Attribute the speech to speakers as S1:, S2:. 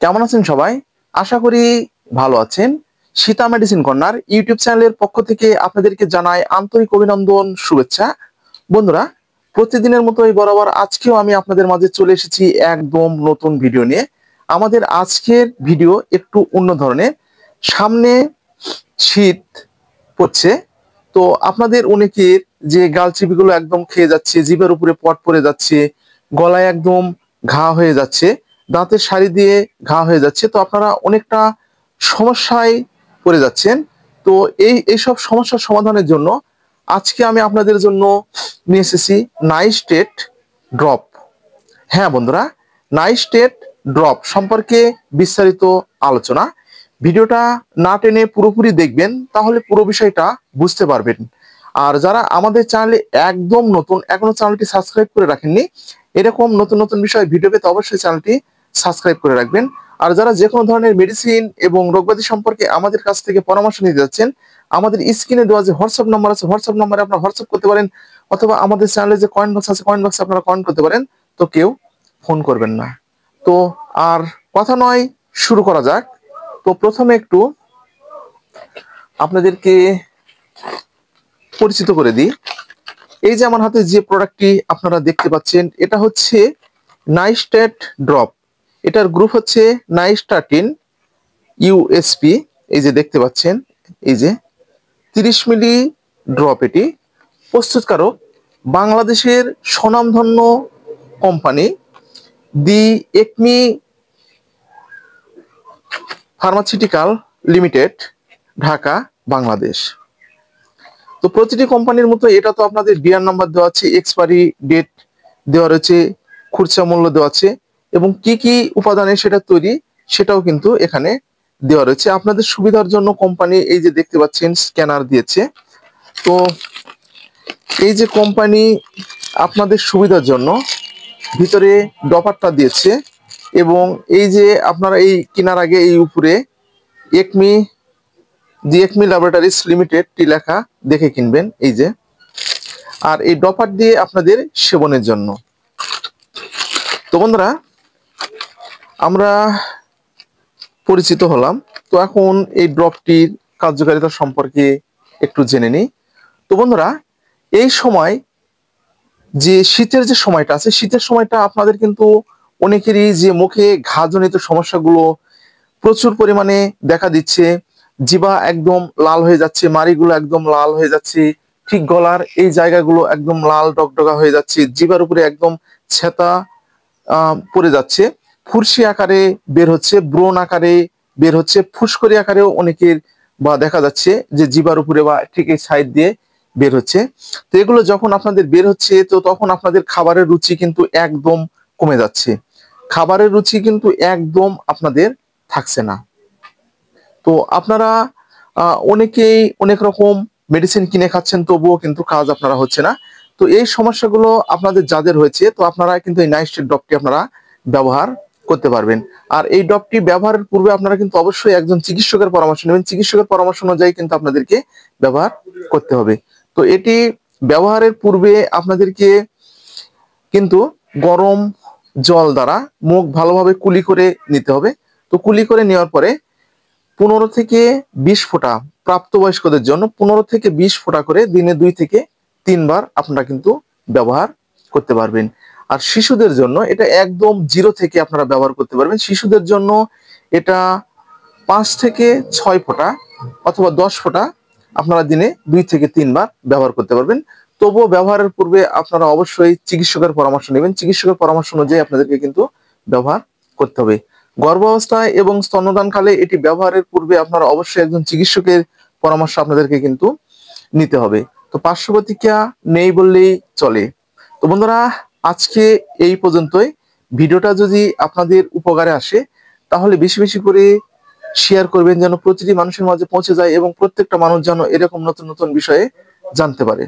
S1: কেমন আছেন সবাই? আশা করি ভালো আছেন। সীতা মেডিসিন কর্নার ইউটিউব চ্যানেলের পক্ষ থেকে আপনাদেরকে জানাই আন্তরিক অভিনন্দন, শুভেচ্ছা। বন্ধুরা, প্রতিদিনের মতোই বরাবর আজকেও আমি আপনাদের মাঝে চলে এসেছি একদম নতুন ভিডিও নিয়ে। আমাদের আজকের ভিডিও একটু অন্য ধরনের। সামনে শীত পড়ছে, তো আপনাদের অনেকের যে গালচিবিগুলো একদম খেয়ে যাচ্ছে, জিভের উপরে পট পড়ে যাচ্ছে, গলায় একদম ঘা হয়ে যাচ্ছে, দাঁতের সারি দিয়ে ঘা হয়ে যাচ্ছে, তো আপনারা অনেকটা সমস্যায় পড়ে যাচ্ছেন। তো এইসব সমস্যার সমাধানের জন্য আজকে আমি আপনাদের জন্য নিয়ে এসেছি নাইস্টেট ড্রপ। হ্যাঁ বন্ধুরা, নাইস্টেট ড্রপ সম্পর্কে বিস্তারিত আলোচনা। ভিডিওটা না টেনে পুরোপুরি দেখবেন, তাহলে পুরো বিষয়টা বুঝতে পারবেন। আর যারা আমাদের চ্যানেলে একদম নতুন, এখনো চ্যানেলটি সাবস্ক্রাইব করে রাখেননি, এরকম নতুন নতুন বিষয় ভিডিও পেতে অবশ্যই চ্যানেলটি সাবস্ক্রাইব করে রাখবেন। আর যারা যে কোনো ধরনের মেডিসিন এবং রোগব্যাধি সম্পর্কে আমাদের কাছ থেকে পরামর্শ নিতে যাচ্ছেন, আমাদের স্ক্রিনে দেওয়া যে হোয়াটসঅ্যাপ নাম্বার আছে, হোয়াটসঅ্যাপ নাম্বারে আপনারা হোয়াটসঅ্যাপ করতে পারেন, অথবা আমাদের চ্যানেলে যে কয়েন বক্স আছে, কয়েন বক্সে আপনারা কয়েন করতে পারেন। তো কেউ ফোন করবেন না। তো আর কথা নয়, শুরু করা যাক। তো প্রথমে একটু আপনাদেরকে পরিচিত করে দিই। এই যে আমার হাতে যে প্রোডাক্টটি আপনারা দেখতে পাচ্ছেন, এটা হচ্ছে নাইস্টেট ড্রপ। এটার গ্রুপ হচ্ছে নাইস্টাটিন ইউএসপি। এই যে দেখতে পাচ্ছেন, এই যে 30 মিলি ড্রপ। এটি প্রস্তুতকারক বাংলাদেশের স্বনামধন্য company the Acme pharmaceutical limited, Dhaka, Bangladesh. তো প্রতিটি কোম্পানির মতো এটা তো আপনাদের বিআর নাম্বার দেওয়া আছে, এক্সপায়ারি ডেট দেওয়া রয়েছে, খুচরা মূল্য দেওয়া আছে, এবং কি কি উপাদানে সেটা তৈরি সেটাও কিন্তু এখানে দেওয়া রয়েছে। আপনাদের সুবিধার জন্য কোম্পানি এই যে দেখতে পাচ্ছেন স্ক্যানার দিয়েছে। তো এই যে কোম্পানি আপনাদের সুবিধার জন্য ভিতরে ডপারটা দিয়েছে, এবং এই যে আপনারা এই কেনার আগে এই উপরে একমি দি একমি ল্যাবরেটরিজ লিমিটেড টি লেখা দেখে কিনবেন। এই যে, আর এই ডপার দিয়ে আপনাদের সেবনের জন্য। তো বন্ধুরা, আমরা পরিচিত হলাম। তো এখন এই ড্রপটির কার্যকারিতা সম্পর্কে একটু জেনে নিই। তো বন্ধুরা, এই সময় যে শীতের যে সময়টা আছে, শীতের সময়টা আপনাদের কিন্তু অনেকেরই যে মুখে ঘাজনিত সমস্যাগুলো প্রচুর পরিমাণে দেখা দিচ্ছে। জিভা একদম লাল হয়ে যাচ্ছে, মাড়িগুলো একদম লাল হয়ে যাচ্ছে, ঠিক গলার এই জায়গাগুলো একদম লাল ডগডগা হয়ে যাচ্ছে, জিভার উপরে একদম ছেতা পড়ে যাচ্ছে, ফুরসি আকারে বের হচ্ছে, ব্রণ আকারে বের হচ্ছে, ফুসকরি আকারেও অনেকের বা দেখা যাচ্ছে যে জিভার উপরে বা ঠিক এই সাইড দিয়ে বের হচ্ছে। তো এগুলো যখন আপনাদের বের হচ্ছে, তো তখন আপনাদের খাবারের রুচি কিন্তু একদম কমে যাচ্ছে, খাবারের রুচি কিন্তু একদম আপনাদের থাকছে না। তো আপনারা অনেকেই অনেক রকম মেডিসিন কিনে খাচ্ছেন, তবুও কিন্তু কাজ আপনারা হচ্ছে না। তো এই সমস্যাগুলো আপনাদের যাদের হয়েছে, তো আপনারা কিন্তু এই নাইস্টেট ড্রপটি আপনারা ব্যবহার করতে পারবেন। আর এই ড্রপটি ব্যবহারের পূর্বে আপনারা কিন্তু অবশ্যই একজন চিকিৎসকের পরামর্শ নেবেন। চিকিৎসকের পরামর্শ অনুযায়ী কিন্তু আপনাদেরকে ব্যবহার করতে হবে। তো এটি ব্যবহারের পূর্বে আপনাদেরকে কিন্তু গরম জল দ্বারা মুখ ভালোভাবে কুলি করে নিতে হবে। তো কুলি করে নেওয়ার পরে 15 থেকে 20 ফোঁটা, প্রাপ্তবয়স্কদের জন্য 15 থেকে 20 ফোঁটা করে দিনে 2 থেকে 3 বার আপনারা কিন্তু ব্যবহার করতে পারবেন। আর শিশুদের জন্য এটা একদম 0 থেকে আপনারা ব্যবহার করতে পারবেন। শিশুদের জন্য এটা 5 থেকে 6 ফোঁটা অথবা 10 ফোঁটা আপনারা দিনে 2 থেকে 3 বার ব্যবহার করতে পারবেন। তবুও ব্যবহারের পূর্বে আপনারা অবশ্যই চিকিৎসকের পরামর্শ নেবেন। চিকিৎসকের পরামর্শ অনুযায়ী আপনাদেরকে কিন্তু ব্যবহার করতে হবে। গর্ভাবস্থায় এবং স্তন্যদানকালে এটি ব্যবহারের পূর্বে আপনারা অবশ্যই একজন চিকিৎসকের পরামর্শ আপনাদেরকে কিন্তু নিতে হবে। তো পার্শ্ব প্রতিক্রিয়া নেই বললেই চলে। তো বন্ধুরা, আজকে এই পর্যন্তই। ভিডিওটা যদি আপনাদের উপকারে আসে, তাহলে বেশি বেশি করে শেয়ার করবেন, যেন প্রতিটি মানুষের মাঝে পৌঁছে যায় এবং প্রত্যেকটা মানুষ যেন এরকম নতুন নতুন বিষয়ে জানতে পারে।